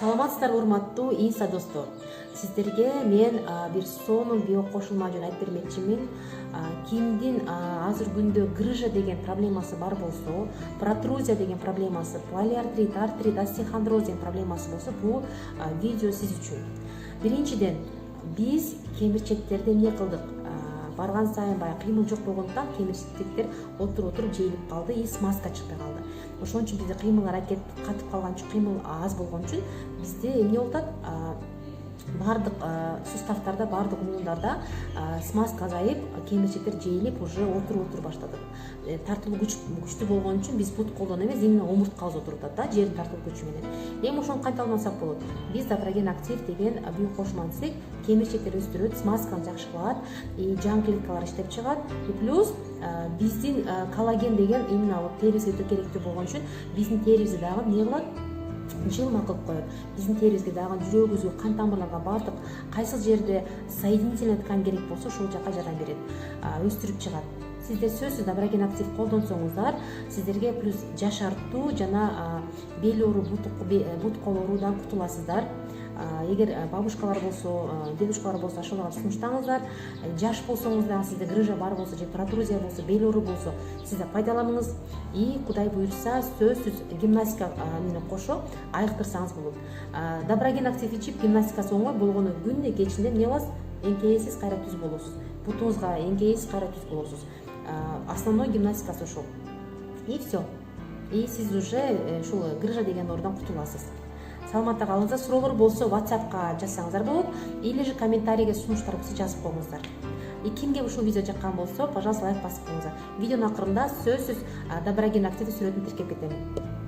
Саламатсыздарбы урматтуу инста достор. Сиздерге мен бир сонун био кошулма жөнүндө айтып бермекчимин. Кимдин азыр күндө грыжа деген проблемасы бар болсо, протрузия деген проблемасы, полиартрит, артрит, остеохондроз деген проблемасы болсо, бул видео сиз үчүн. Биринчиден, биз кемирчектерди эмне кылдык? Барган сайын баягы кыймыл жок болгондуктан кемирчектер отуруп жейилип калды и смазка чыкпай калды. Ошон үчүн бизде кыймыл аракет катып калган үчүн, кыймыл аз болгон үчүн бизде эмне болуп атат? Бардык суставтарда, бардык муундарда смазка азайып, кемирчектер жейилип, уже отуруп баштады. Тартылуу күчтүү болгон үчүн биз бут колдон эмес, именно омурткабыз отуруп атат да, жердин тартылуу күчү менен. Эми ошону кантип алмасак болот? Биз Доброген актив деген био кошулманы десек, кемирчектер өстүрөт, смазканы жакшы кылат, жан клеткалар иштеп чыгат. И плюс биздин коллаген деген именно вот терибизге өтө керектүү болгон үчүн биздин терибизди дагы эмне кылат? Жылма кылып коет. Биздин терибизге дагы жүрөгүбүзгө, кан тамырларга, бардык кайсы жерде соединительный ткань керек болсо, ошол жака жардам берет, өстүрүп чыгат. Сиздер сөзсүз Доброген актив колдонсоңуздар, сиздерге плюс жашартуу жана бел оору, бут кол оорудан кутуласыздар. Эгер бабушкалар болсо, дедушкалар болсо, ошолорго сунуштаңыздар. Жаш болсоңуз дагы, сизде грыжа бар болсо же протрузия болсо, бел оору болсо, сиз да пайдаланыңыз. И Кудай буйрса, сөзсүз гимнастика менен кошо айыктырсаңыз болот. Доброген актив ичип гимнастикасы оңой болгону күнүнө кечинде эмне кыласыз? Эңкейесиз, кайра түз болосуз. Бутуңузга эңкейесиз, кайра түз болосуз. Основной гимнастикасы ошол. И все. И сиз уже ушул грыжа деген оорудан кутуласыз. Саламатта калыңыздар. Суроолор болсо WhatsApp'ка жазсаңыздар болот, или же комментарийге сунуштарыңызды жазып коюңуздар. И кимге ушул видео жаккан болсо, пожалуйста, лайк басып коюңуздар. Видеонун акырында сөзсүз Доброген актив сүрөтүн тиркеп кетем.